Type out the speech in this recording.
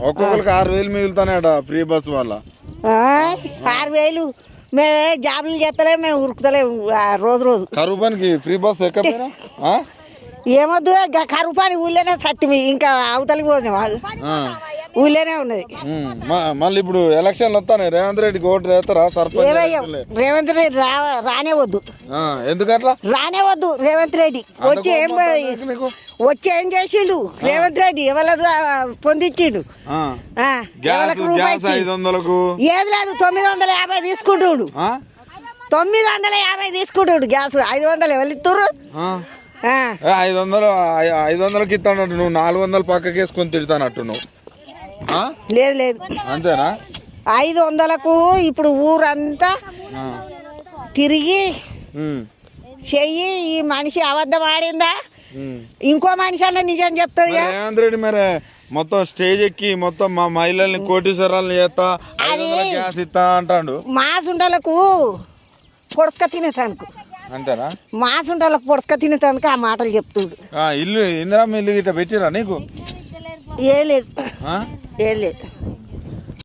ఒక్కొక్కరికి 6,000 మిగులుతానేట free bus వల్ల. 6,000 మేము జాబులు చేస్తలేము, మేము ఉరుకుతలేము రోజు రోజు. కరువు పనికి ఫ్రీ బస్ ఎక్కకపోయినా ఏమొద్దు కరువు పని ఊళ్ళోనే సత్తిమి, ఇంకా అవతలికి పోతున్నాం వాళ్ళు ఊళ్ళోనే ఉన్నది. మళ్ళీ ఇప్పుడు ఎలక్షన్లు వస్తాయి, రేవంత్ రెడ్డికి ఓటు వేస్తారా సర్పంచ్? రేవంత్ రెడ్డి రానే వద్దు. ఎందుకట్లా రానే వద్దు రేవంత్ రెడ్డి. వచ్చి ఏం చేసిండు రేవంత్ రెడ్డి? ఎవరు పొందించిండు? ఏది లేదు, 950 తీసుకుంటుడు. 950 తీసుకుంటుడు గ్యాస్. 500 ఎవరు ఇస్తుర్రు? 500కి ఇస్తానట్టు నువ్వు 400 పక్కకి వేసుకొని తిడతానట్టు నువ్వు. లేదు లేదు, అంతేనా? 500కు ఇప్పుడు ఊరంతా తిరిగి చెయ్యి. ఈ మనిషి అబద్ధం ఆడిందా? ఇంకో మనిషి అన్న నిజం చెప్తుంది. రేవంత్ రెడ్డి మరి మొత్తం స్టేజ్ ఎక్కి మొత్తం మా మహిళల్ని కోటీశ్వరాలను చేస్తా, 500 గ్యాస్ ఇస్తా అంటాడు. మాసుండలకు పొడసుక తినేటానికి, అంతేనా? మాసుండలకు పొడసుక తినేటానికి ఆ మాటలు చెప్తుడు. ఇల్లు ఇందిరా ఇల్లు గిట్ట పెట్టిరా నీకు? ఏ లేదు, ఏ లేదు.